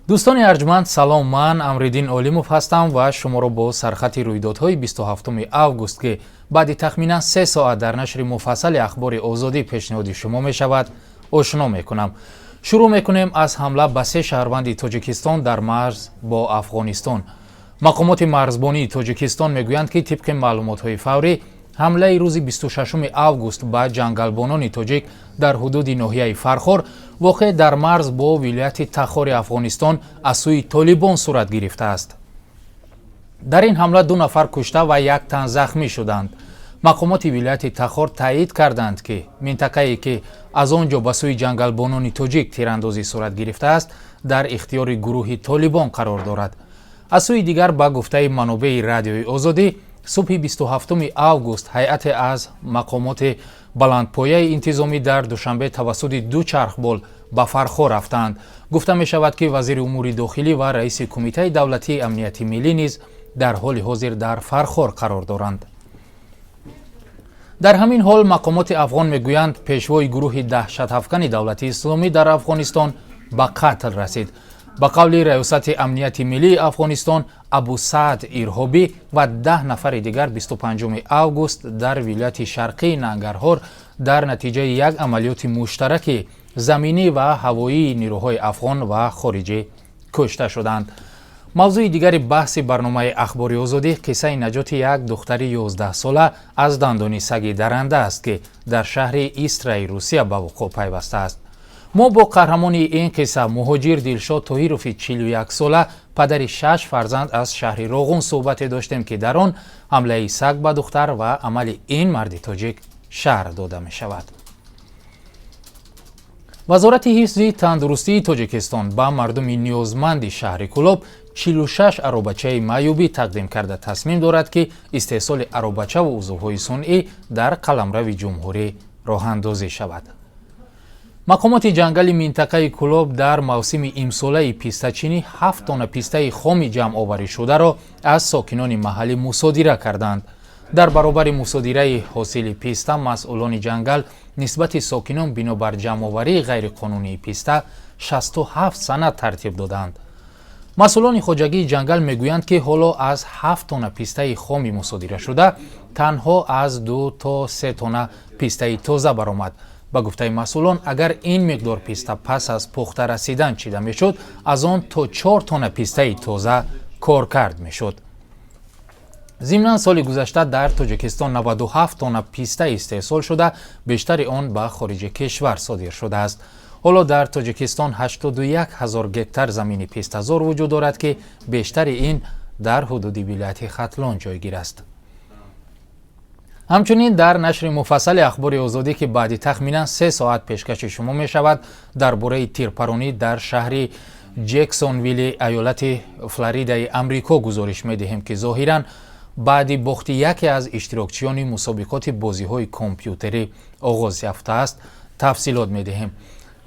دوستان ارجمند سلام، من امریدین اولیموف هستم و شما را با سرخط رویدادهای 27 اوگوست که بعد تخمینا 3 ساعت در نشر مفصل اخبار آزادی پیشنهادی شما می شود آشنا می کنم. شروع می کنیم از حمله به 3 شهروند تاجیکستان در مرز با افغانستان. مقامات مرزبانی تاجیکستان می گویند که طبق معلومات های فوری حمله روز 26 اوگوست به جنگلبانان تاجیک در حدود ناحیه فرخور واقع در مرز با ولایت تخار افغانستان از سوی طالبان صورت گرفته است. در این حمله 2 نفر کشته و 1 تن زخمی شدند. مقامات ولایت تخار تایید کردند که منطقه‌ای که از آنجا به سوی جنگلبانان تاجیک تیراندازی صورت گرفته است در اختیار گروه طالبان قرار دارد. از سوی دیگر با گفته منابع رادیوی آزادی صبح 27 اوگوست هیئت از مقامات بلندپایه انتظامی در دوشنبه توسط 2 چرخبال به فرخور رفتند. گفته می شود که وزیر امور داخلی و رئیس کمیته دولتی امنیت ملی نیز در حال حاضر در فرخور قرار دارند. در همین حال مقامات افغان می گویند پیشوای گروه دهشت افکن دولتی اسلامی در افغانستان به قتل رسید. با قول ریاست امنیت ملی افغانستان، ابو سعد ایرهابی و 10 نفر دیگر 25 اوگوست در ولایت شرقی ننگرهار در نتیجه یک عملیات مشترک زمینی و هوایی نیروهای افغان و خارجی کشته شدند. موضوع دیگر بحث برنامه اخبار آزادی قصه نجات یک دختر 11 ساله از دندان سگ درنده است که در شهر ایسترای روسیه به وقوع پیوسته است. ما با قهرمان این قصه مهاجر دلشاد طاهروف 41 ساله پدر 6 فرزند از شهر راغون صحبت داشتیم که در آن حمله سگ به دختر و عمل این مرد تاجیک شرح داده می شود. وزارت حفظ تندرستی تاجیکستان به مردم نیازمند شهر کلاب 46 عروبچه معیوبی تقدیم کرده تصمیم دارد که استحصال عروبچه و عضوهای صنعی در قلمرو جمهوری راه اندازی شود. مقامات جنگل منطقه کلاب در موسم امساله پیسته‌چینی 7 تن پیسته خام جمع آوری شده را از ساکنان محلی مصادره کردند. در برابر مصادره حاصل پیسته مسئولان جنگل نسبت ساکنان بنابر جمع آوری غیر قانونی پیسته 67 سند ترتیب دادند. مسئولان خواجگی جنگل میگویند که حالا از 7 تن پیسته خام مصادره شده تنها از 2 تا 3 تن پیسته تازه برآمد. با گفته مسئولان اگر این مقدار پیسته پس از پخته رسیدن چیده میشد از آن تا 4 تن پیسته تازه کار کرد میشد. ضمناً سال گذشته در تاجیکستان 97 تن پیسته استحصال شده، بیشتر آن به خارج کشور صادر شده است. حالا در تاجیکستان 81,000 گکتار زمین پیسته‌زار وجود دارد که بیشتر این در حدود ولایت ختلان جایگیر است. همچنین در نشر مفصل اخبار آزادی که بعد تخمینا 3 ساعت پیشکش شما می شود درباره تیرپرانی در شهر جکسونویل ایالت فلوریدای امریکا گزارش می دهیم که ظاهراً بعد باخت یکی از اشتراکچیان مسابقات بازی های کامپیوتری آغاز یافته است تفصیلات می دهیم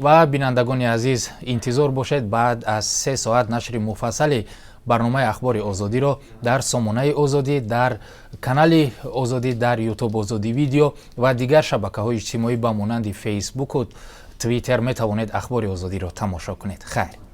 و بینندگان عزیز انتظار باشد بعد از 3 ساعت نشر مفصل برنامه اخبار آزادی را در سامانه آزادی، در کانال آزادی، در یوتیوب آزادی ویدیو و دیگر شبکه‌های اجتماعی به مانند فیسبوک و توییتر می توانید اخبار آزادی را تماشا کنید. خیر.